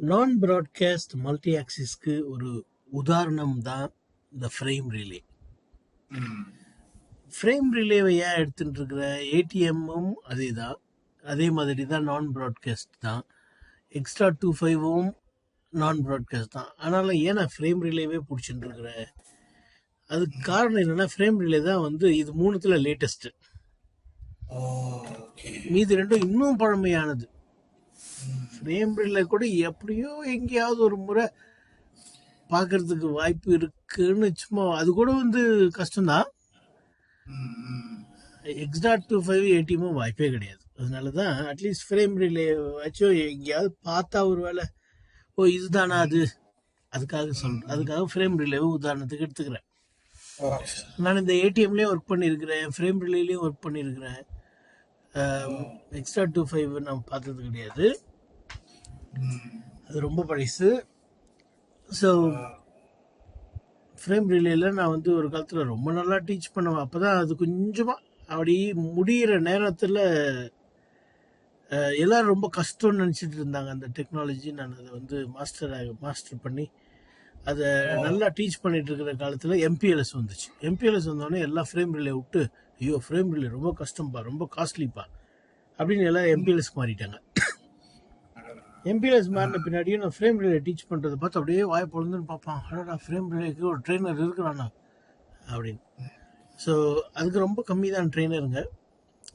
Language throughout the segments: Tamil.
நான் ப்ராட்காஸ்ட் மல்டி ஆக்சிஸ்க்கு ஒரு உதாரணம் தான் இந்த ஃப்ரேம் ரிலே. ஃப்ரேம் ரிலேவை ஏன் எடுத்துட்டு இருக்கிற ஏடிஎம்மும் அதே தான், அதே மாதிரி தான் நான் ப்ராட்காஸ்ட் தான். எக்ஸ்ட்ரா 25வும் நான் ப்ராட்காஸ்ட் தான். அதனால ஏன் நான் ஃப்ரேம் ரிலேவே பிடிச்சிட்டு இருக்கிறேன்? அதுக்கு காரணம் என்னன்னா, ஃப்ரேம் ரிலே தான் வந்து இது மூணுத்துல லேட்டஸ்ட். மீதி ரெண்டும் இன்னும் பழமையானது. ஃப்ரேம் ரிலே கூட எப்படியோ எங்கேயாவது ஒரு முறை பார்க்கறதுக்கு வாய்ப்பு இருக்குன்னு சும்மா, அது கூட வந்து கஷ்டம்தான். எக்ஸ்ட்ரா 25 ஏடிஎம்மும் வாய்ப்பே கிடையாது. அதனால தான் அட்லீஸ்ட் ஃப்ரேம் ரிலே வச்சோ எங்கேயாவது பார்த்தா ஒரு வேலை ஓ இதுதானா அது, அதுக்காக சொல்றேன். அதுக்காக ஃப்ரேம் ரிலேவை உதாரணத்துக்கு எடுத்துக்கிறேன். நான் இந்த ஏடிஎம்லேயும் ஒர்க் பண்ணியிருக்கிறேன், ஃப்ரேம் ரிலேலையும் ஒர்க் பண்ணியிருக்கிறேன். எக்ஸ்ட்ரா 25 நான் பார்த்தது கிடையாது, அது ரொம்ப பழசு. ஸோ ஃப்ரேம் ரிலேல நான் வந்து ஒரு காலத்தில் ரொம்ப நல்லா டீச் பண்ணுவேன். அப்போ தான் அது கொஞ்சமாக அப்படி முடிகிற நேரத்தில் எல்லாரும் ரொம்ப கஷ்டம்னு நினச்சிட்டு இருந்தாங்க அந்த டெக்னாலஜி. நான் அதை வந்து மாஸ்டர் பண்ணி அதை நல்லா டீச் பண்ணிட்டு இருக்கிற காலத்தில் எம்பிஎல்எஸ் வந்துச்சு. எம்பிஎல்எஸ் வந்தோடனே எல்லா ஃப்ரேம் ரிலே விட்டு, ஐயோ ஃப்ரேம் ரிலே ரொம்ப கஷ்டம்ப்பா, ரொம்ப காஸ்ட்லிப்பா அப்படின்னு எல்லாம் எம்பிஎல்எஸ்க்கு மாறிட்டாங்க. எம்பிஎல்எஸ் மாறின பின்னாடியும் நான் ஃப்ரேம் ரிலே டீச் பண்ணுறதை பார்த்து அப்படியே வாய பொழுதுன்னு பார்ப்பான், அடடா ஃப்ரேம் ரிலேக்கு ஒரு ட்ரெயினர் இருக்கிறானா அப்படின்னு. ஸோ அதுக்கு ரொம்ப கம்மி தான் ட்ரெயினருங்க.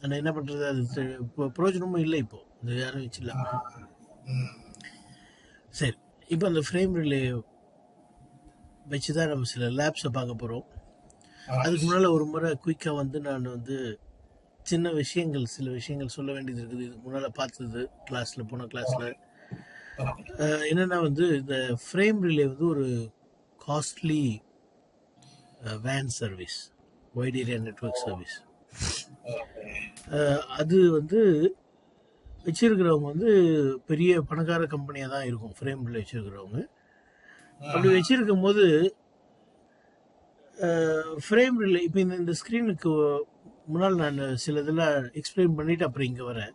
ஆனால் என்ன பண்ணுறது, அது இப்போ பிரயோஜனமும் இல்லை, இப்போ அது யாரும் வச்சிடல. சரி, இப்போ அந்த ஃப்ரேம் ரிலே வச்சு தான் நம்ம சில லேப்ஸை பார்க்க போகிறோம். அதுக்கு முன்னால் ஒரு முறை குயிக்காக வந்து நான் வந்து சின்ன விஷயங்கள், சில விஷயங்கள் சொல்ல வேண்டியது இருக்குது. இதுக்கு முன்னால் பார்த்தது கிளாஸில், போன கிளாஸில் என்னென்னா வந்து இந்த ஃப்ரேம் ரிலே வந்து ஒரு costly van service, white area network service. அது வந்து வச்சிருக்கிறவங்க வந்து பெரிய பணக்கார கம்பெனியாக தான் இருக்கும், ஃப்ரேம் ரிலே வச்சிருக்கிறவங்க. அப்படி வச்சிருக்கும் போது ஃப்ரேம் ரிலே இப்போ இந்த ஸ்க்ரீனுக்கு முன்னால் நான் சில இதெல்லாம் எக்ஸ்பிளைன் பண்ணிவிட்டு அப்புறம் இங்கே வரேன்.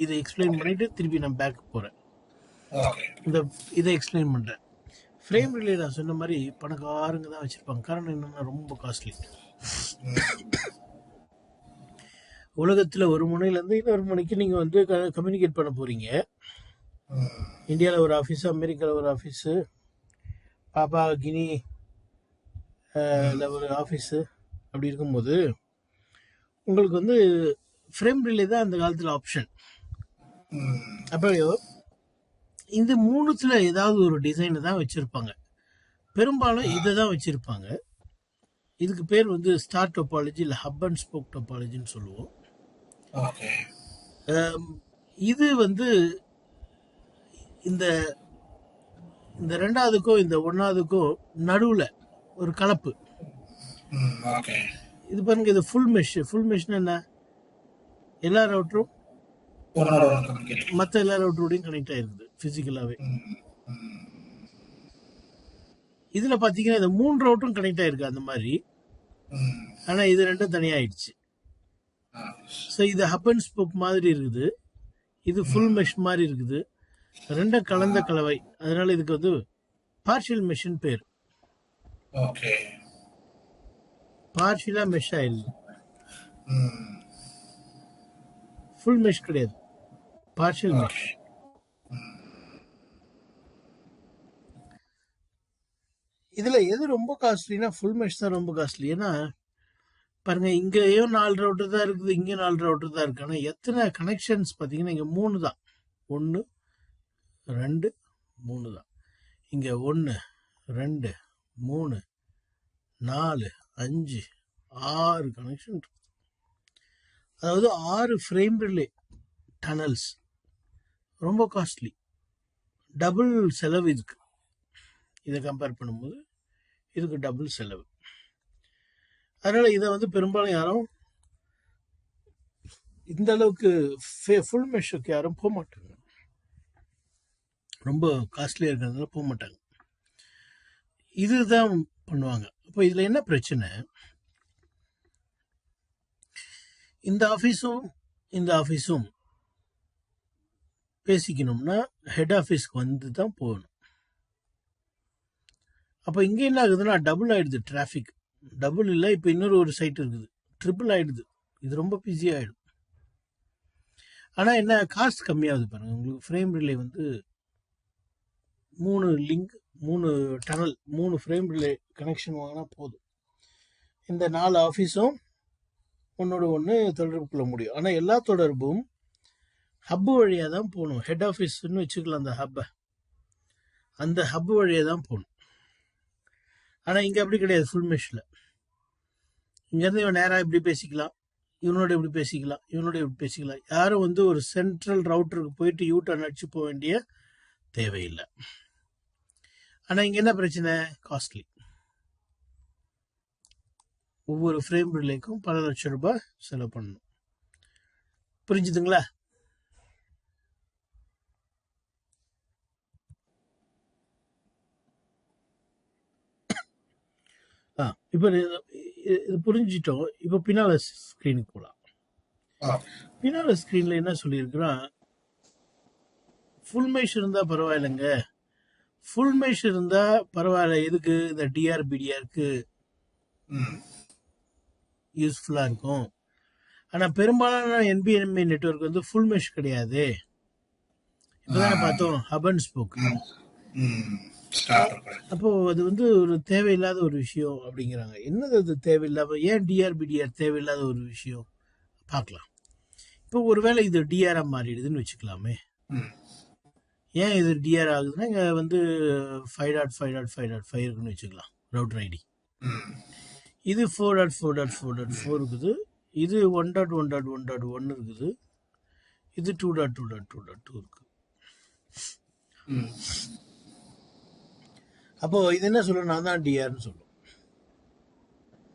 இதை எக்ஸ்பிளைன் பண்ணிவிட்டு திருப்பி நான் பேக் போகிறேன், இதை எக்ஸ்பிளைன் பண்ணுறேன். ஃப்ரேம் ரிலே நான் சொன்ன மாதிரி பணக்காரங்க தான் வச்சுருப்பாங்க. காரணம் என்னென்னா ரொம்ப காஸ்ட்லி. உலகத்தில் ஒரு முனையிலேருந்து இன்னொரு முனைக்கு நீங்கள் வந்து கம்யூனிகேட் பண்ண போகிறீங்க. இந்தியாவில் ஒரு ஆஃபீஸு, அமெரிக்காவில் ஒரு ஆஃபீஸு, பாப்பா கினி ஒரு ஆஃபீஸு, அப்படி இருக்கும்போது உங்களுக்கு வந்து ஃப்ரேம் ரிலே தான் அந்த காலத்தில் ஆப்ஷன். அப்போ இந்த மூணுத்துல ஏதாவது ஒரு டிசைனை தான் வச்சுருப்பாங்க. பெரும்பாலும் இதை தான் வச்சுருப்பாங்க. இதுக்கு பேர் வந்து ஸ்டார் டோபாலஜி இல்லை ஹப் அண்ட் ஸ்போக் டோபாலஜின்னு சொல்லுவோம். இது வந்து இந்த இந்த ரெண்டாவதுக்கும் இந்த ஒன்றாவதுக்கும் நடுவில் ஒரு கலப்பு. இது பாருங்க, இது ஃபுல் மெஷ். ஃபுல் மெஷ்னா என்ன, எல்லா ரவுட்டரும் மற்ற எல்லா ரவுட்டரோடையும் கனெக்ட் ஆகிருக்குது ஃபிசிக்கலாகவே. இதில் பார்த்தீங்கன்னா இந்த 3 ரவுட்டரும் கனெக்ட் ஆகிருக்கு அந்த மாதிரி. ஆனால் இது ரெண்டும் தனியாகிடுச்சு. ஸோ இது ஹப் அண்ட் ஸ்போக் மாதிரி இருக்குது, இது ஃபுல் மெஷ் மாதிரி இருக்குது. ரெண்டும் கலந்த கலவை. அதனால இதுக்கு வந்து பார்ஷியல் மெஷ்ன்னு பேர். பார்ஷியலாக மெஷ் ஆயிடுது, ஃபுல் மெஷ் கிடையாது, பார்ஷியல் மெஷ். இதில் எது ரொம்ப காஸ்ட்லினா ஃபுல் மெஷ் தான் ரொம்ப காஸ்ட்லி. ஏன்னா பாருங்க, இங்கேயும் 4 ரவுட்டர் தான் இருக்குது, இங்கே 4 ரவுட்டர் தான் இருக்கு. ஆனால் எத்தனை கனெக்ஷன்ஸ் பார்த்தீங்கன்னா இங்கே 3 தான். 1 2 3 தான். இங்கே 1 2 3 4 5 6 கனெக்ஷன். அதாவது 6 ஃப்ரேம் ரிலே டனல்ஸ். ரொம்ப காஸ்ட்லி, டபுள் செலவு இதுக்கு. இதை கம்பேர் பண்ணும்போது இதுக்கு டபுள் செலவு. அதனால் இதை வந்து பெரும்பாலும் யாரும் இந்த அளவுக்கு ஃபுல் மெஷ்ஷுக்கு யாரும் போக மாட்டாங்க, ரொம்ப காஸ்ட்லியாக இருக்கிறதுனால போக மாட்டாங்க. இதுதான் பண்ணுவாங்க. அப்போ இதில் என்ன பிரச்சனை, இந்த ஆஃபீஸும் இந்த ஆஃபீஸும் பேசிக்கணும்னா ஹெட் ஆஃபீஸ்க்கு வந்து தான் போகணும். அப்போ இங்கே என்ன ஆகுதுன்னா டபுள் ஆயிடுது டிராஃபிக். டபுள் இல்லை, இப்போ இன்னொரு ஒரு சைட் இருக்குது, ட்ரிபிள் ஆயிடுது. இது ரொம்ப பிஸி ஆயிடும். ஆனால் என்ன காஸ்ட் கம்மியாகுது பாருங்க. உங்களுக்கு ஃப்ரேம் ரிலே வந்து 3 link, 3 tunnel, 3 frame relay connection வாங்கினா போதும். இந்த 4 ஆஃபீஸும் ஒன்னோட ஒன்று தொடர்பு கொள்ள முடியும். ஆனால் எல்லா தொடர்பும் ஹப்பு வழியாக தான் போகணும். ஹெட் ஆஃபீஸ்ன்னு வச்சுக்கலாம் அந்த ஹப்பை, அந்த ஹப்பு வழியாக தான் போகணும். ஆனால் இங்கே அப்படி கிடையாது. ஃபுல் மெஷ்ல இங்கேருந்து இவன் நேராக இப்படி பேசிக்கலாம், இவனோட இப்படி பேசிக்கலாம், இவனோட இப்படி பேசிக்கலாம். யாரும் வந்து ஒரு சென்ட்ரல் ரவுட்டருக்கு போயிட்டு யூட்டர்ன் அடிச்சு போக வேண்டிய தேவையில்லை. ஆனால் இங்கே என்ன பிரச்சனை? காஸ்ட்லி. ஒவ்வொரு ஃப்ரேம் ரிலேக்கும் பல லட்சம் ரூபாய் செலவு பண்ணணும். புரிஞ்சுதுங்களா? இப்போ இது புரிஞ்சிட்டோம். இப்போ பின்னால ஸ்க்ரீனுக்கு போகலாம். பின்னால ஸ்க்ரீனில் என்ன சொல்லியிருக்கிறான்? ஃபுல் மெஷ் இருந்தால் பரவாயில்லைங்க, ஃபுல் மெஷ் இருந்தால் பரவாயில்ல. எதுக்கு? இந்த டிஆர்பிடிஆருக்கு யூஸ்ஃபுல்லாக இருக்கும். ஆனால் பெரும்பாலான என்பிஎம்ஐ நெட்வொர்க் வந்து ஃபுல் மெஷ் கிடையாது. இப்போதானே பார்த்தோம் ஹப் அண்ட் ஸ்போக். அப்போ அது வந்து ஒரு தேவையில்லாத ஒரு விஷயம் அப்படிங்கிறாங்க. என்னது அது தேவையில்லாம? ஏன் டிஆர்பிடிஆர் தேவையில்லாத ஒரு விஷயம்? பார்க்கலாம். இப்போ ஒருவேளை இது டிஆரா மாறிடுதுன்னு வச்சுக்கலாமே. ஏன் இது டிஆர் ஆகுதுன்னா, இங்கே வந்து 5.5.5.5 இருக்குன்னு வச்சுக்கலாம் ரவுட்டர் ஐடி. இது 4.4.4.4 இருக்குது. இது 1.1.1.1 இருக்குது. இது 2.2.2.2 இருக்கு. அப்போ இது என்ன சொல்லும்? நான் தான் டிஆர்னு சொல்லும்.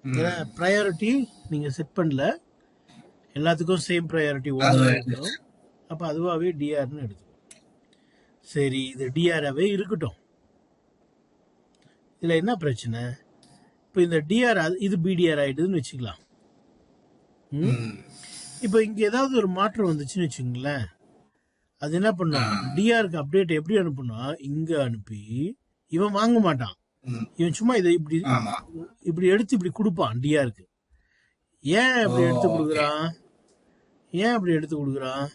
ஏன்னா ப்ரையாரிட்டி நீங்க செட் பண்ணல, எல்லாத்துக்கும் சேம் ப்ரையாரிட்டி ஒன்று இருக்கணும். அப்போ அதுவாகவே டிஆர்னு எடுத்துக்கும். சரி, இது டிஆராகவே இருக்கட்டும். இதில் என்ன பிரச்சனை? இப்போ இந்த டிஆர் இது பிடிஆர் ஆகிடுதுன்னு வச்சுக்கலாம். இப்போ இங்கே ஏதாவது ஒரு மாற்றம் வந்துச்சுன்னு வச்சுங்களேன், அது என்ன பண்ணும்? டிஆருக்கு அப்டேட் எப்படி அனுப்புனா, இங்கே அனுப்பி இவன் வாங்க மாட்டான். இவன் சும்மா இதை இப்படி இப்படி எடுத்து இப்படி கொடுப்பான் டிஆருக்கு. ஏன் அப்படி எடுத்து கொடுக்குறான்? ஏன் அப்படி எடுத்து கொடுக்குறான்?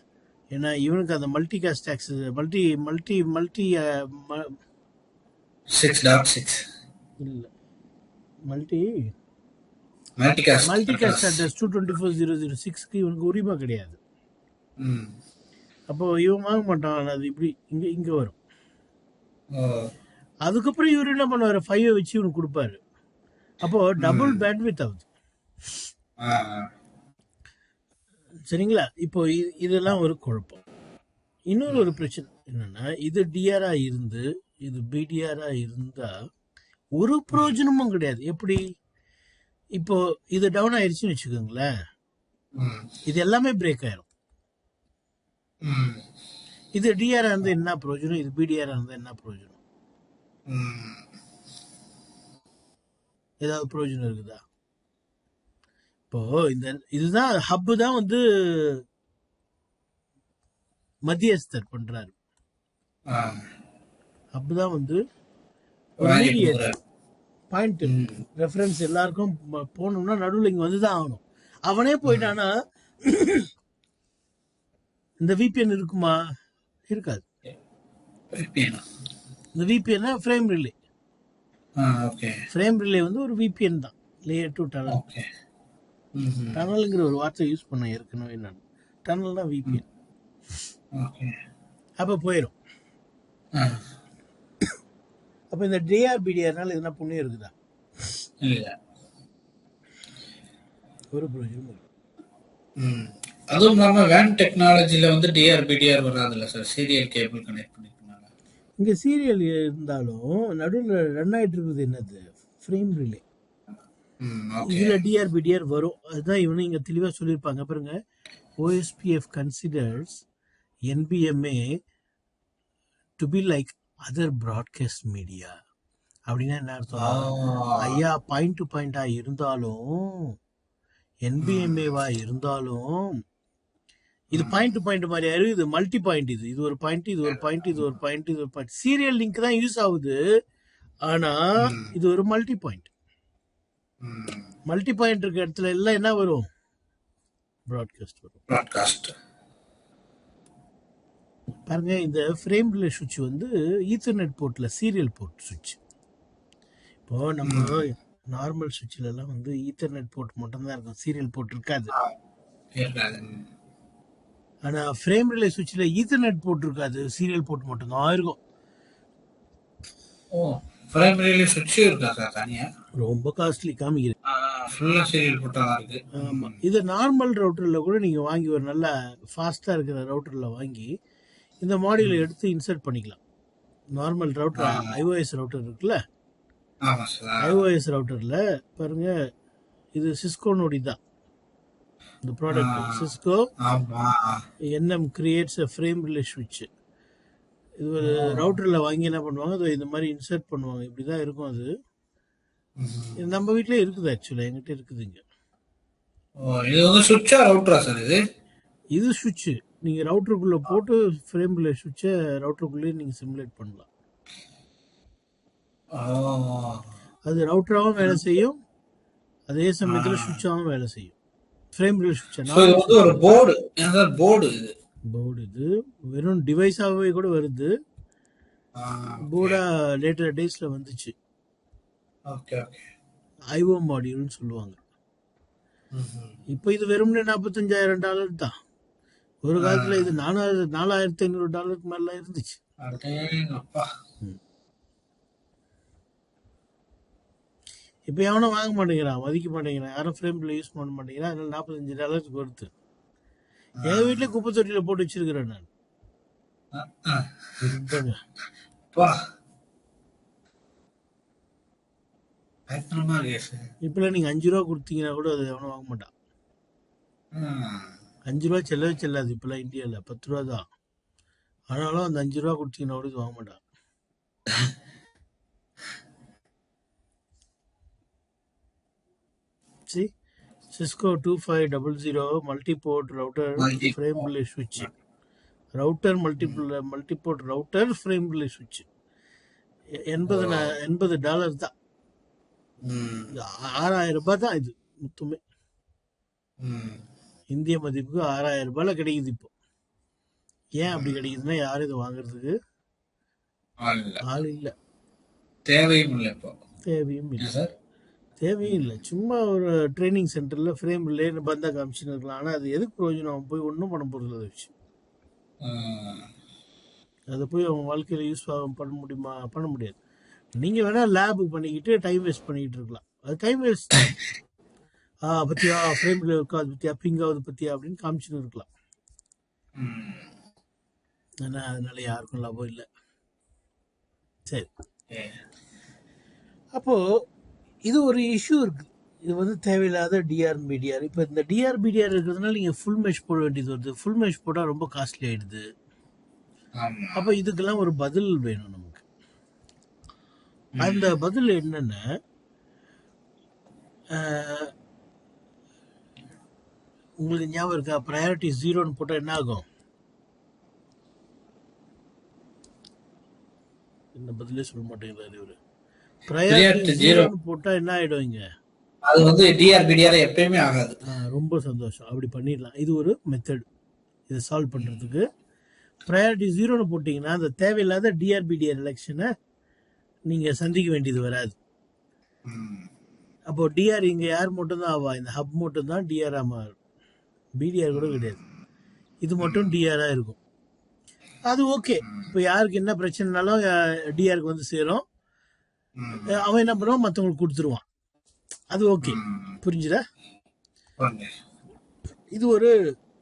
ஏன்னா இவனுக்கு அந்த மல்டி காஸ்ட் டாக்ஸ், மல்டி மல்டி மல்டி இல்லை மல்டி காஸ்ட் அட்ரஸ் 224.0.0.6க்கு இவனுக்கு உரிமை கிடையாது. அப்போ இவன் வாங்க மாட்டான். அது இப்படி இங்கே இங்கே வரும். அதுக்கப்புறம் இவர் என்ன பண்ணுவாரு? 5 வச்சு இவனுக்கு கொடுப்பாரு. அப்போ டபுள் பேண்ட்வித் ஆகுது. சரிங்களா? இப்போ இதெல்லாம் ஒரு குழப்பம். இன்னொரு ஒரு பிரச்சனை என்னன்னா, இது டிஆரா இருந்து இது பிடிஆரா இருந்தா ஒரு பிரயோஜனமும் கிடையாது. எப்படி? இப்போ இது டவுன் ஆயிடுச்சுன்னு வச்சுக்கோங்களேன், இது எல்லாமே பிரேக் ஆயிரும். இது டிஆரா இருந்தா என்ன பிரயோஜனம்? இது பிடிஆரா இருந்தா என்ன பிரயோஜனம்? ஏதாவது பிரயோஜனம் இருக்குதா? இப்போ இதுதான் ஹப்பு தான் வந்து மத்தியஸ்தர் பண்றாரு. ஹப்பு தான் வந்து பாயிண்ட் ரெஃபரன்ஸ் எல்லாருக்கும் போகணும்னா நடுவில் இங்க வந்துதான் ஆகணும். அவனே போயிட்டானா இந்த விபிஎன் இருக்குமா? இருக்காது. இந்த VPN frame relay. Frame relay வந்து ஒரு விபிஎன் தான், லேயர் 2 டனல். டனல்ங்கிற ஒரு வார்த்தை யூஸ் பண்ண ஏற்கனவே நான். டனல் தான் விபிஎன். அப்ப போயிடும். அப்ப இந்த டிஆர்பிடிஆர்னால எதுனா புண்ணியம் இருக்குதா? ஒரு பிரயோஜனம் இல்லை. அதுவும் இல்லாம வேன் டெக்னாலஜில வந்து டிஆர்பிடிஆர் வராதுல்ல சார், சீரியல் கேபிள் கனெக்ட் பண்ணிருக்கனால. இங்க சீரியல் இருந்தாலும் நடுவில் ரன் ஆயிட்டு இருக்குது என்னது? Frame relay. இதுல டிஆர்பிடிஆர் வரும். அதுதான் இவனு இங்க தெளிவா சொல்லியிருப்பாங்க பாருங்க. OSPF considers NBMA to be like other broadcast media. அப்படின்னா என்ன அர்த்தம்? ஐயா, பாயிண்ட் டு பாயிண்டா இருந்தாலும், NBMA-வா இருந்தாலும் இது பாயிண்ட் டு பாயிண்ட் மாதிரியா இருக்கு, இது மல்டி பாயிண்ட். இது ஒரு பாயிண்ட், இது ஒரு பாயிண்ட், இது ஒரு பாயிண்ட், இது ஒரு பாயிண்ட். சீரியல் லிங்க் தான் யூஸ் ஆகுது, ஆனா இது ஒரு மல்டி பாயிண்ட். மல்டி பாயிண்ட் இருக்க இடத்துல எல்லாம் என்ன வரும்? ப்ராட்காஸ்ட் வரும். ப்ராட்காஸ்ட் பாருங்க, இந்த ஃப்ரேம் ரிலே சுவிட்ச் வந்து ஈத்தர்நெட் போர்ட்ல சீரியல் போர்ட் சுவிட்ச். இப்போ நம்ம நார்மல் சுவிட்ச்ல எல்லாம் வந்து ஈத்தர்நெட் போர்ட் மட்டும் தான் இருக்கும், சீரியல் போர்ட் இருக்காது. ஆனா ஃப்ரேம் ரிலே சுவிட்ச்ல ஈத்தர்நெட் போர்ட் இருக்காது, சீரியல் போர்ட் மட்டும் தான் இருக்கும். ஓ, ஃப்ரேம் ரிலே சுவிட்ச் இருக்கா சார் தனியா? ரொம்ப காஸ்ட்லி காமிக்கிறேன். ஃபுல்லா சீரியல் போர்ட்டா இருக்கு. ஆமா, இது நார்மல் ரவுட்டர்ல கூட நீங்க வாங்கி ஒரு நல்ல ஃபாஸ்டா இருக்கிற ரவுட்டர்ல வாங்கி இந்த மாடியூலை எடுத்து இன்சர்ட் பண்ணிக்கலாம். நார்மல் ரவுட்டர், iOS ரவுட்டர் இருக்குல்ல, ஆமா சார். iOS ரவுட்டர்ல பாருங்க, இது சிஸ்கோனோடி தான் இந்த product. Cisco NM creates a frame relay switch. இது ஒரு ரவுட்டர்ல வாங்கி என்ன பண்ணுவாங்க, அது இந்த மாதிரி இன்சர்ட் பண்ணுவாங்க. இப்படிதான் இருக்கும் அது. இது நம்ம வீட்லயே இருக்குது, ஆக்சுவலா என்கிட்ட இருக்குதுங்க. இது வந்து சுவிட்சா ரவுட்டரா சார்? இது சுவிட்ச் நீங்க ரவுட்டருக்குள்ள போட்டு ஃப்ரேம் ரிலே சுவிட்சை ரவுட்டருக்குள்ளேயே நீங்க சிமுலேட் பண்ணலாம். அது ரவுட்டராகவும் வேலை செய்யும், அதே சமயத்துல சுவிட்சாகவும் வேலை செய்யும். ஃப்ரேம் ரிலே சுவிட்ச் ஒரு போர்டு. போர்டு இது வெறும் டிவைஸாவே கூட வருது. போர்டா லேட்டர் டேஸ்ல வந்துச்சு. ஐஓ மாடியூல்னு சொல்லுவாங்க. இப்போ இது வெறும்னே $45,000 தான். ஒரு காலத்துல இது $4,500 மேல இருந்துச்சு. இப்ப எவனும் வாங்க மாட்டேங்கிறான், மதிக்க மாட்டேங்கிறான், யாரும் ஃப்ரேம்ல யூஸ் பண்ண மாட்டேங்கிறான். அதனால $45 வருது. என் வீட்டுல குப்பை தொட்டியில போட்டு வச்சிருக்கிறேன் நான். இப்ப நீங்க $5 கொடுத்தீங்கன்னா கூட அது எவனும் வாங்க மாட்டான். $5 செல்லவே செல்லாது இப்பெல்லாம் இந்தியாவில், $10 தான். ஆனாலும் அந்த $5 கொடுத்தீங்கன்னா கூட வாங்க மாட்டான். See, Cisco 2500 multi-port router frame relay switch. Router multi-port router frame relay switch. $80 தான். $6,000 தான் இது மொத்தமே. இந்திய மதிப்புக்கு $6,000 கிடைக்குது இப்போ. ஏன் அப்படி கிடைக்குதுன்னா, யாரும் இதை வாங்குறதுக்கு ஆள் இல்லை, தேவையும் இல்லை. சும்மா ஒரு ட்ரைனிங் சென்டர்ல ஃப்ரேம் ரிலேன்னு பந்தா காமிச்சுன்னு இருக்கலாம். ஆனால் அது எதுக்கு பிரயோஜனம்? அவன் போய் ஒன்றும் பண்ண போகிறது அதை வச்சு. அதை போய் அவன் வாழ்க்கையில் யூஸ் பண்ண முடியுமா? பண்ண முடியாது. நீங்கள் வேணால் லேபு பண்ணிக்கிட்டு டைம் வேஸ்ட் பண்ணிக்கிட்டு இருக்கலாம். அது டைம் வேஸ்ட். பத்தியா ஃப்ரேம் ரிலே இருக்காது, பத்தியா பிங்காவது, பத்தியா அப்படின்னு காமிச்சுன்னு இருக்கலாம். ஆனால் அதனால யாருக்கும் லாபம் இல்லை. சரி, அப்போது இது ஒரு இஷ்யூ இருக்குது. இது வந்து தேவையில்லாத டிஆர்பிடிஆர். இப்போ இந்த டிஆர்பிடிஆர் இருக்கிறதுனால நீங்கள் ஃபுல் மெஷ் போட வேண்டியது வருது. ஃபுல் மெஷ் போட்டால் ரொம்ப காஸ்ட்லி ஆகிடுது. அப்போ இதுக்கெல்லாம் ஒரு பதில் வேணும் நமக்கு. அந்த பதில் என்னன்னா, உங்களுக்கு ஞாபகம் இருக்கா? ப்ரையாரிட்டி 0ன்னு போட்டால் என்ன ஆகும்? இந்த பதிலே சொல்ல மாட்டேங்கிறாரு இவரு. ப்ரையாரிட்டி 0ன்னு போட்டா என்ன ஆயிடும்? இங்க அது வந்து டிஆர்பிடிஆர் எப்பயுமே ஆகாது. ரொம்ப சந்தோஷம், அப்படி பண்ணிடலாம். இது ஒரு மெத்தட் இதை சால்வ் பண்றதுக்கு. ப்ரையாரிட்டி 0ன்னு போட்டீங்கன்னா அந்த தேவையில்லாத டிஆர்பிடிஆர் எலெக்ஷனை நீங்க சந்திக்க வேண்டியது வராது. அப்போ டிஆர் இங்க யார் மட்டும் தான் ஆவா? இந்த ஹப் மட்டும் தான் டிஆர் மாறும், பிடிஆர் கூட கிடையாது. இது மட்டும் டிஆரா இருக்கும். அது ஓகே. இப்போ யாருக்கு என்ன பிரச்சனைனாலும் டிஆருக்கு வந்து சேரும். அவன் என்ன பண்ணுவான்? மற்றவங்களுக்கு கொடுத்துருவான். அது ஓகே. புரிஞ்சுதா? இது ஒரு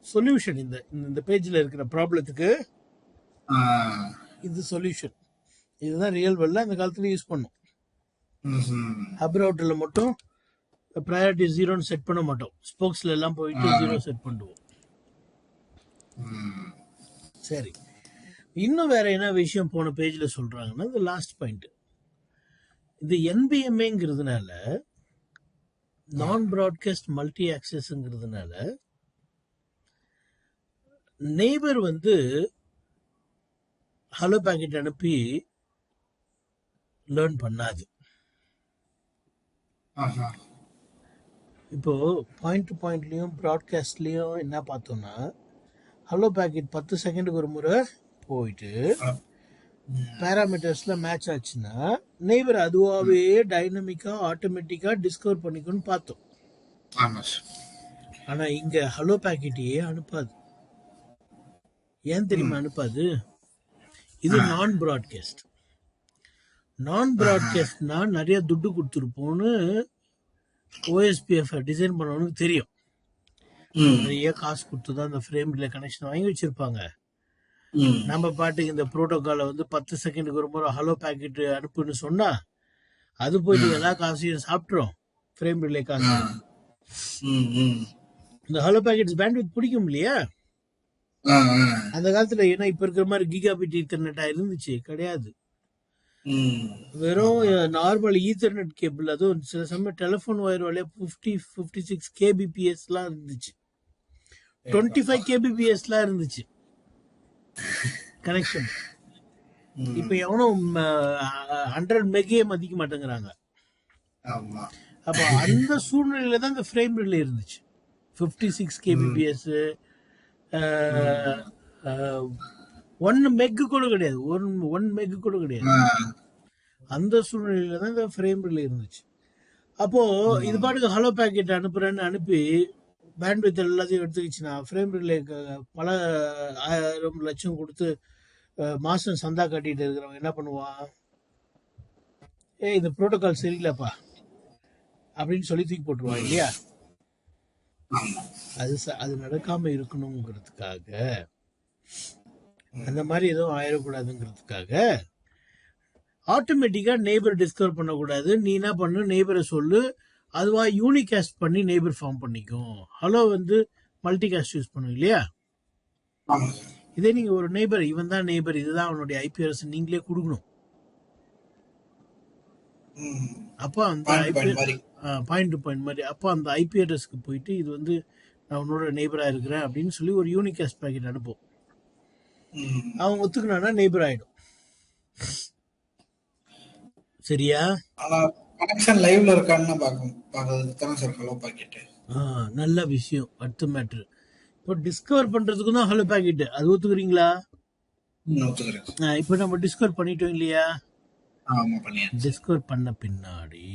சொல்யூஷன். இந்த பேஜ்ல இருக்கிற ப்ராப்ளத்துக்கு இது சொல்யூஷன். இதுதான் ரியல் வேர்ல்ட்ல இந்த காலத்துல யூஸ் பண்ணும். ஹப் ரவுட்டர்ல மட்டும் ப்ரையாரிட்டி 0ன்னு செட் பண்ண மாட்டோம். ஸ்போக்ஸ்ல எல்லாம் போயிட்டு 0 செட் பண்ணுவோம். சரி, இன்னும் வேற என்ன விஷயம் போன பேஜ்ல சொல்றாங்கன்னா, இந்த லாஸ்ட் பாயிண்ட், இது என்பிஎம்ஏங்கிறதுனால, நான் ப்ராட்காஸ்ட் மல்டி ஆக்சஸ்ங்கிறதுனால நெய்பர் வந்து ஹலோ பேக்கெட் அனுப்பி லேர்ன் பண்ணாது. ஆஹா. இப்போ பாயிண்ட் டு பாயிண்ட்லயும் ப்ராட்காஸ்ட்லயும் என்ன பார்த்தோம்னா, ஹலோ பேக்கெட் 10 செகண்டுக்கு ஒரு முறை போயிட்டு பேராமீட்டர்ஸ்ல மேட்ச் ஆச்சுன்னா நெய்பர் அதுவாகவே டைனமிக்கா ஆட்டோமேட்டிக்கா டிஸ்கவர் பண்ணிக்கும்னு பார்த்தோம். ஆமா சார். ஆனா இங்க ஹலோ பேக்கெட்டையே அனுப்பாது. ஏன் தெரியுமா அனுப்பாது? இது நான் ப்ராட்காஸ்ட். நான் ப்ராட்காஸ்ட்னா நிறைய துட்டு கொடுத்துருப்போம்னு OSPF டிசைன் பண்ணவனுக்கு தெரியும். நிறைய காசு கொடுத்து தான் அந்த ஃப்ரேம் ரிலே கனெக்ஷன் வாங்கி வச்சிருப்பாங்க. நம்ம பாட்டுக்கு இந்த புரோட்டோகாலை வந்து 10 செகண்டுக்கு ஒரு முறை ஹலோ பேக்கெட் அனுப்புன்னு சொன்னா அது போயிட்டு எல்லா காசையும் சாப்பிட்றோம். ஃப்ரேம் ரிலே காசு. இந்த ஹலோ பேக்கெட்ஸ் பேண்ட்வித் பிடிக்கும் இல்லையா அந்த காலத்துல? ஏன்னா இப்ப இருக்கிற மாதிரி கிகாபிட் ஈத்தர்நெட்டா இருந்துச்சு கிடையாது. வெறும் நார்மல் ஈத்தர்நெட் கேபிள், அதுவும் சில சமயம் டெலிஃபோன் ஒயர் வழியா 56 kbps எல்லாம் இருந்துச்சு, 25 kbps எல்லாம் இருந்துச்சு கனெக்ஷன். இப்ப எவனும் 100 மெகே மதிக்க மாட்டேங்கிறாங்க. அப்ப அந்த சூழ்நிலையில தான் இந்த ஃப்ரேம் ரிலே இருந்துச்சு. 56 kbps 1 மெக் கூட கிடையாது, 1 மெக் கூட கிடையாது. அந்த சூழ்நிலையில தான் இந்த ஃப்ரேம் ரிலே இருந்துச்சு. அப்போ இது பாட்டுக்கு ஹலோ பேக்கெட் அனுப்புறேன்னு அனுப்பி பேண்ட்வித் எல்லாத்தையும் எடுத்துக்கிச்சுன்னா ஃப்ரேம் ரிலே பல 1000 லட்சம் கொடுத்து மாசம் சந்தா கட்டிட்டு இருக்கிறவங்க என்ன பண்ணுவான்? இந்த புரோட்டோகால் சரியில்லைப்பா அப்படின்னு சொல்லி தூக்கி போட்டுருவான் இல்லையா? அது நடக்காம இருக்கணுங்கிறதுக்காக, அந்த மாதிரி எதுவும் ஆயிடக்கூடாதுங்கிறதுக்காக ஆட்டோமேட்டிக்கா நெய்பர் டிஸ்கவர் பண்ணக்கூடாது. நீ என்ன பண்ணு, நெய்பரை சொல்லு, அதுவா யூனிகாஸ்ட் பண்ணி நெய்பர் ஃபார்ம் பண்ணிக்கும். ஹலோ வந்து மல்டிகாஸ்ட் யூஸ் பண்ணும் இல்லையா? இதே நீங்க ஒரு நெய்பர், இவன் தான் நெய்பர், இதுதான் அவனுடைய IP அட்ரஸ் நீங்களே கொடுக்கணும். அப்போ அந்த பாயிண்ட் டு பாயிண்ட் மாதிரி, அப்போ அந்த IP அட்ரஸ்க்கு போயிட்டு இது வந்து நான் உன்னோட நெய்பரா இருக்கிறேன் அப்படின்னு சொல்லி ஒரு யூனிகாஸ்ட் பேக்கெட் அனுப்பும். அவன் ஒத்துக்கினானா நெய்பர் ஆயிடும். சரியா? கனெக்ஷன் லைவ்ல இருக்கான்னு பாக்கிறதுக்கு தான் சார் ஹலோ பாக்கெட். நல்ல விஷயம். அடுத்த மேட்ரு, இப்போ டிஸ்கவர் பண்றதுக்கு தான் ஹலோ பாக்கெட். அது ஒத்துக்கிறீங்களா? இப்போ நம்ம டிஸ்கவர் பண்ணிட்டோம் இல்லையா? டிஸ்கவர் பண்ண பின்னாடி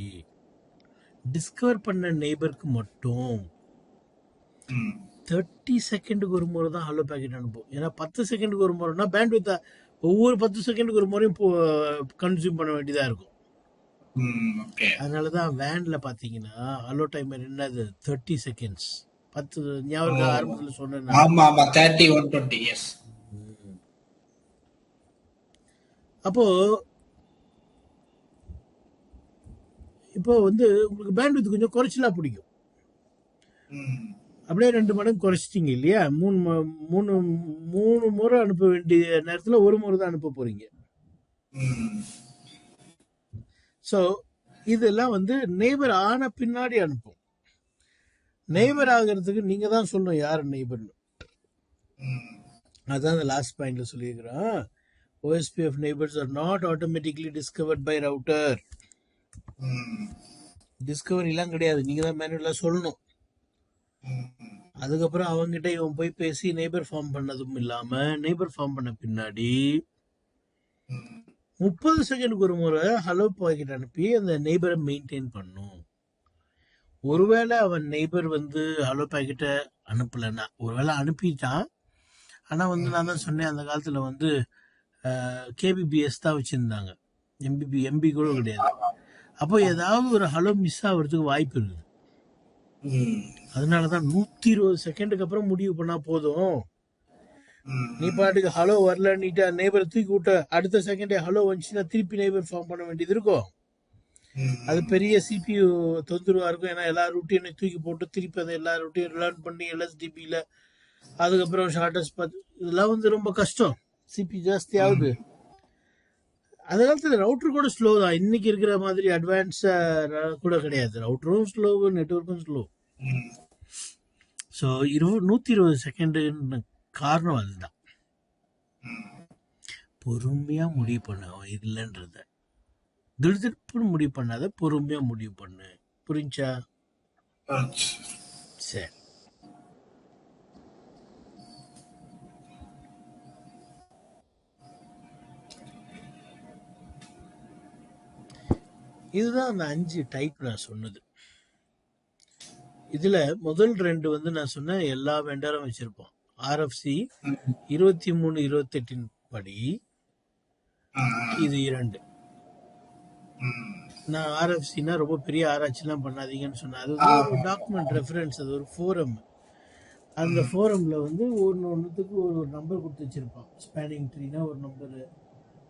டிஸ்கவர் பண்ண நெய்பருக்கு மட்டும் 30 செகண்டுக்கு ஒரு முறை தான் ஹலோ பேக்கெட் அனுப்பும். ஏன்னா 10 செகண்டுக்கு ஒரு முறைனா பேண்ட்வித் ஒவ்வொரு 10 செகண்டுக்கு ஒரு முறையும் கன்சியூம் பண்ண வேண்டியதா இருக்கும். அதனாலதான் வேன்ல பாத்தீங்கன்னா ஹலோ டைமர் என்னது 30 செகண்ட்ஸ். 10 ஞாபகம் ஆரம்பத்துல சொன்னேன். அப்போ இப்போ வந்து உங்களுக்கு பேண்ட்வித் கொஞ்சம் குறைச்சலா பிடிக்கும். அப்படியே 2 மடங்கு குறைச்சிட்டீங்க இல்லையா? 3 முறை அனுப்ப வேண்டிய நேரத்துல ஒரு முறை தான் அனுப்ப போறீங்க. ஸோ இதெல்லாம் வந்து நெய்பர் ஆன பின்னாடி அனுப்பும். நெய்பர் ஆகிறதுக்கு நீங்க தான் சொல்லணும் யார் நெய்பர்னு. அதான் அந்த லாஸ்ட் பாயிண்ட்ல சொல்லியிருக்கிறோம். OSPF neighbors are not automatically discovered by router. Discovery எல்லாம் கிடையாது, நீங்க தான் மேனுவலா சொல்லணும். அதுக்கப்புறம் அவங்ககிட்ட இவன் போய் பேசி நெய்பர் ஃபார்ம் பண்ணதும் இல்லாம, நெய்பர் ஃபார்ம் பண்ண பின்னாடி 30 செகண்டுக்கு ஒரு முறை ஹலோ பாக்கெட் அனுப்பி அந்த நெய்பரை மெயின்டைன் பண்ணும். ஒருவேளை அவன் நெய்பர் வந்து ஹலோ பாக்கெட்டை அனுப்பலைன்னா, ஒருவேளை அனுப்பிட்டான், ஆனா வந்து நான் தான் சொன்னேன் அந்த காலத்துல வந்து KBPS தான் வச்சிருந்தாங்க, MB கூட கிடையாது. அப்போ ஏதாவது ஒரு ஹலோ மிஸ் ஆகிறதுக்கு வாய்ப்பு இருக்குது. அதனாலதான் 120 செகண்டுக்கு அப்புறம் முடிவு பண்ணா போதும். நீ பாட்டுக்கு ஹலோ வரலன்னுட்டு நெய்பரை தூக்கி விட்ட அடுத்த செகண்டே ஹலோ வந்துச்சுன்னா திருப்பி நெய்பர் ஃபார்ம் பண்ண வேண்டியது இருக்கும். அது பெரிய CPU தொந்தரவா இருக்கும். ஏன்னா எல்லா ரூட்டையும் தூக்கி போட்டு திருப்பி அதை எல்லா ரூட்டையும் லேர்ன் பண்ணி LSDPல அதுக்கப்புறம் ஷார்டஸ்ட் பார்த்து இதெல்லாம் வந்து ரொம்ப கஷ்டம். CPU ஜாஸ்தி ஆகுது. அந்த காலத்துல ரவுட்டர் கூட ஸ்லோ தான், இன்னைக்கு இருக்கிற மாதிரி அட்வான்ஸா கூட கிடையாது. ரவுட்டரும் ஸ்லோ, நெட்வொர்க்கும் ஸ்லோ. ஸோ 120 செகண்ட் காரணம் அதுதான். பொறுமையா முடிவு பண்ண இல்லைன்றத திடுதிப்புன்னு முடிவு பண்ணாத, பொறுமையா முடிவு பண்ணு. புரிஞ்சா? சரி. இதுதான் அந்த 5 டைப் நான் சொன்னது. இதுல முதல் 2 வந்து நான் சொன்ன எல்லா வெண்டரும் வச்சிருப்போம். RFC 2328 படி இது 2. நான் RFCனா ரொம்ப பெரிய ஆராய்ச்சிலாம் பண்ணாதீங்கன்னு சொன்னேன். அது வந்து ஒரு டாக்குமெண்ட் ரெஃபரன்ஸ், அது ஒரு ஃபோரம். அந்த ஃபோரம்ல வந்து ஒன்றுத்துக்கு ஒரு நம்பர் கொடுத்து வச்சிருப்பான். ஸ்பேனிங் ட்ரீனா ஒரு நம்பரு,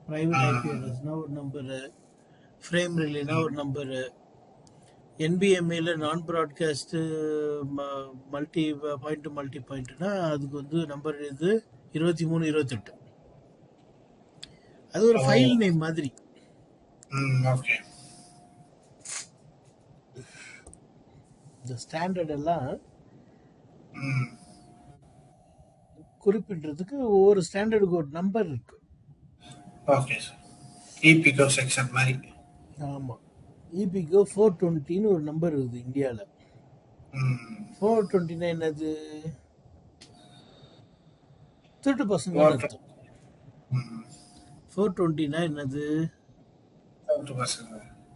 பிரைவேட் ஐபி அட்ரஸ்னா ஒரு நம்பரு, ஃப்ரேம் ரிலேனா ஒரு நம்பரு, என்பிஎம்ஏல நான் broadcast multi point to multi பாயிண்ட்னா அதுக்கு வந்து நம்பர் இது 2328. அது ஒரு ஃபைல் நேம் மாதிரி. இந்த ஸ்டாண்டர்ட் எல்லாம் குறிப்பிடுறதுக்கு ஒவ்வொரு ஸ்டாண்டர்டுக்கு ஒரு நம்பர் இருக்கு. ஆமா, இபிகோ 420ன்னு ஒரு நம்பர் இருக்குது இந்தியாவில். 429 என்னது? திருட்டு பசங்க அர்த்தம். 420 என்னது?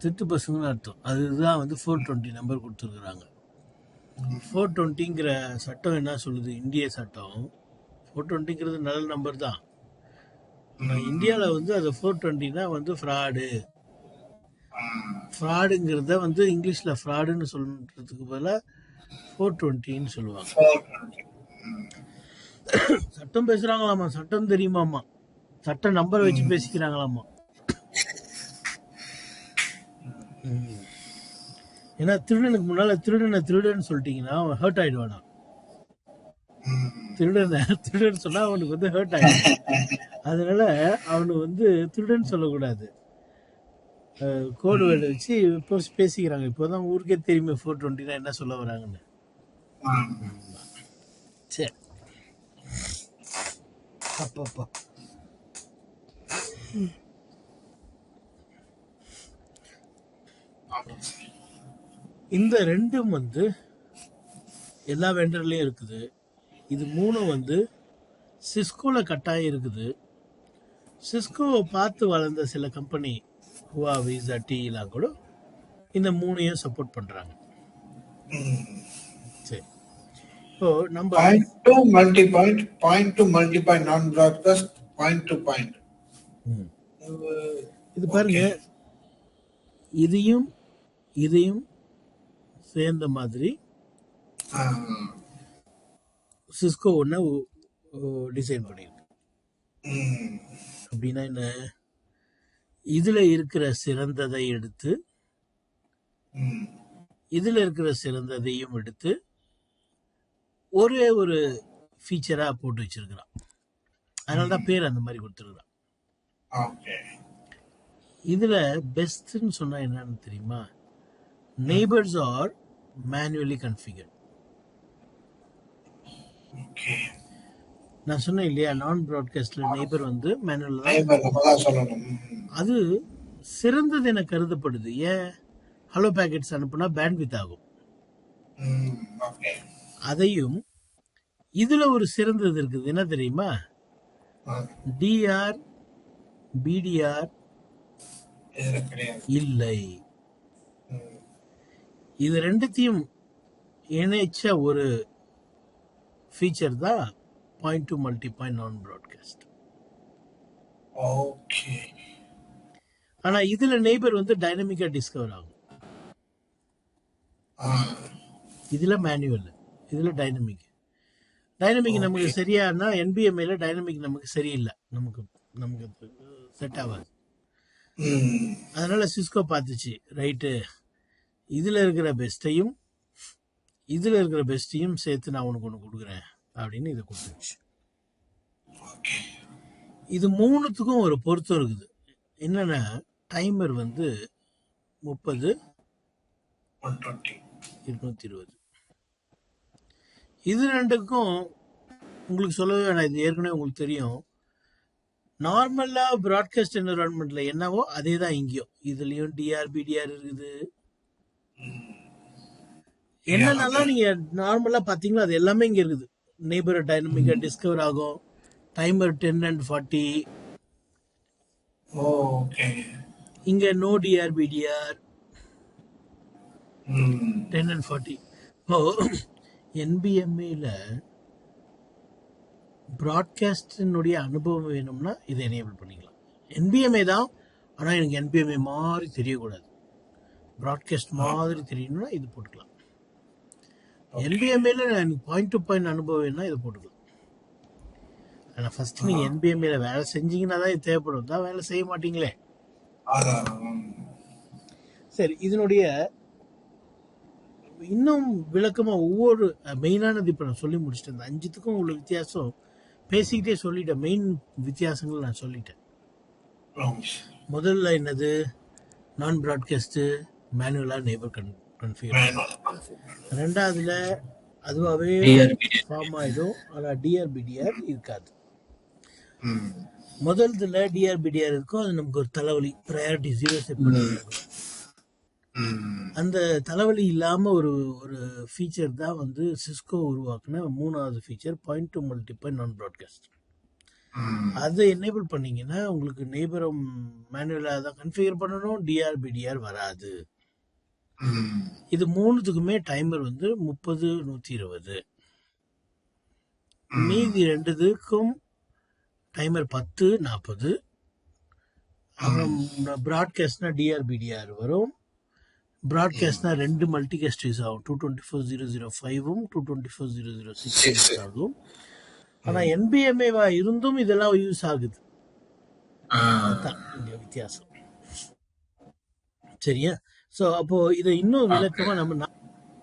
திருட்டு பசங்கன்னு அர்த்தம். அதுதான் வந்து 420 நம்பர் கொடுத்துருக்குறாங்க. 420ங்கிற சட்டம் என்ன சொல்லுது? இந்திய சட்டம் 420ங்கிறது நல்ல நம்பர் தான். இந்தியாவில் வந்து அது 420னா வந்து ஃப்ராடுங்கிறத வந்து இங்கிலீஷில் ஃப்ராடுன்னு சொல்றதுக்கு பதிலாக 420ன்னு சொல்லுவாங்க. சட்டம் பேசுகிறாங்களாமா, சட்டம் தெரியுமாமா, சட்ட நம்பரை வச்சு பேசிக்கிறாங்களாமா. ஏன்னா திருடனுக்கு முன்னால் திருடன்னு சொல்லிட்டீங்கன்னா அவன் ஹர்ட் ஆகிடுவானா. திருடன் சொன்னால் அவனுக்கு வந்து ஹர்ட் ஆகிடும். அதனால அவனுக்கு வந்து திருடன் சொல்லக்கூடாது. கோடு வேர்டு வச்சு இப்போ பேசிக்கிறாங்க. இப்போதான் ஊருக்கே தெரியுமே 420னா என்ன சொல்ல வராங்கன்னு. சரி, அப்பப்பா இந்த 2ம் வந்து எல்லா வெண்டர்லயும் இருக்குது. இது 3ம் வந்து சிஸ்கோல கட்டாயம் இருக்குது. சிஸ்கோவை பார்த்து வளர்ந்த சில கம்பெனி ஹுவாவி, ZTEலாம் கூட இந்த 3ஐயும் சப்போர்ட் பண்றாங்க. சரி, இப்போ நம்ம பாயிண்ட் டு மல்டி பாயிண்ட் நான் ப்ராட்காஸ்ட் பாயிண்ட் டு பாயிண்ட். இது பாருங்க, இதையும் சேர்ந்த மாதிரி சிஸ்கோ ஒன்று டிசைன் பண்ணியிருக்கு. அப்படின்னா என்ன? இதுல இருக்கிற சிறந்ததை எடுத்து இதுல இருக்கிற சிறந்ததையும் எடுத்து ஒரே ஒரு ஃபீச்சரா போட்டு வச்சிருக்கிறான். அதனாலதான் பேர் அந்த மாதிரி கொடுத்துருக்கான். இதுல பெஸ்ட்னு சொன்னா என்னன்னு தெரியுமா? Neighbours are manually configured. நான் சொன்னேன் இல்லையா, நான் ப்ராட்காஸ்ட்ல நெய்பர் வந்து மேனுவல் தான். அது சிறந்தது என கருதப்படுது. ஏன்? ஹலோ பேக்கெட்ஸ் அனுப்புனா பேண்ட்வித் ஆகும். அதையும் இதுல ஒரு சிறந்தது இருக்குது. என்ன தெரியுமா? டிஆர் பிடிஆர் இல்லை. இது ரெண்டுத்தையும் இணைச்ச ஒரு ஃபீச்சர் தான் பாயிண்ட் டு மல்டி பாயிண்ட் நான் ப்ராட்காஸ்ட். ஆனா இதுல நெய்பர் வந்து டைனமிக்கா டிஸ்கவர் ஆகும். இதுல மேனுவல், இதுல டைனமிக். நமக்கு சரியானா என்பிஎம்ஏல டைனமிக் நமக்கு சரியில்லை, நமக்கு செட் ஆகாது. அதனால சிஸ்கோ பார்த்துச்சு, ரைட்டு, இதுல இருக்கிற பெஸ்டையும் சேர்த்து நான் உனக்கு ஒன்று கொடுக்குறேன் அப்படின்னு இதை கொடுத்துருச்சு. இது 3த்துக்கும் ஒரு பொருத்தம் இருக்குது. என்னன்னா டைமர் வந்து 30, 220. இது 2க்கும் உங்களுக்கு சொல்லவே வேணாம், இது ஏற்கனவே உங்களுக்கு தெரியும். நார்மலா ப்ராட்காஸ்ட் என்விரான்மெண்ட்ல என்னவோ அதே தான் இங்கேயும். இதுலயும் டிஆர் இருக்குது. என்னென்னலாம் நீங்க நார்மலா பாத்தீங்களோ அது எல்லாமே இங்க இருக்குது. நெய்பர் டைனமிக்கா டிஸ்கவர் ஆகும். Timer 10 and 40. ஓகே. இங்க நோ டிஆர் 10 and 40. இப்போ என்பிஎம்ஏல ப்ராட்காஸ்டினுடைய அனுபவம் வேணும்னா இதை எனேபிள் பண்ணிக்கலாம். என்பிஎம்ஏ தான், ஆனால் எனக்கு என்பிஎம்ஏ மாதிரி தெரியக்கூடாது, ப்ராட்காஸ்ட் மாதிரி தெரியணும்னா இது போட்டுக்கலாம். என்பிஎம்ஏல எனக்கு பாயிண்ட் டு பாயிண்ட் அனுபவம் வேணும்னா இதை போட்டுக்கலாம். ஆனால் ஃபர்ஸ்ட் நீங்கள் என்பிஎம்ஏல வேலை செஞ்சீங்கன்னா தான் இது தேவைப்படும். தான் வேலை செய்ய மாட்டீங்களே. சரி, இதனுடைய இன்னும் விளக்கமாக ஒவ்வொரு மெயினானது இப்போ நான் சொல்லி முடிச்சிட்டேன். இந்த 5த்துக்கும் உள்ள வித்தியாசம் பேசிக்கிட்டே சொல்லிட்டேன். மெயின் வித்தியாசங்கள் நான் சொல்லிட்டேன். முதல்ல என்னது, நான் ப்ராட்காஸ்ட்டு மேனுவலாக நெய்பர் கன்ஃபிகர். ரெண்டாவதுல அதுவாகவே ஃபார்ம் ஆகிடும், ஆனால் டிஆர் இருக்காது. முதல்ல டிஆர் இருக்கும், அது நமக்கு ஒரு தலைவலி, ப்ரையாரிட்டி 0 செட் பண்ணிருக்கும். அந்த தலைவலி இல்லாம ஒரு ஒரு ஃபீச்சர் தான் வந்து சிஸ்கோ உருவாக்குன 3வது ஃபீச்சர், பாயிண்ட் டு மல்டிப்ளை நான் ப்ராட்காஸ்ட். அதை எனேபிள் பண்ணீங்கன்னா உங்களுக்கு நெய்பரும் மேனுவலாக தான் கன்ஃபிகர் பண்ணணும், டிஆர் வராது. இது 3த்துக்குமே டைமர் வந்து 30, 120. மீதி 2க்கும் டைமர் 10, 40. அப்புறம் ப்ராட்காஸ்ட்னா டிஆர் வரும். ப்ராட்காஸ்ட்னா 2 மல்டிகாஸ்ட் யூஸ் ஆகும், 224.005ம் 224.006 யூஸ் ஆகும். ஆனால் என்பிஎம்ஏவா இருந்தும் இதெல்லாம் யூஸ் ஆகுது. அதுதான் இங்க வித்தியாசம். சரியா? ஸோ அப்போ இதை இன்னும் விளக்கமா நம்ம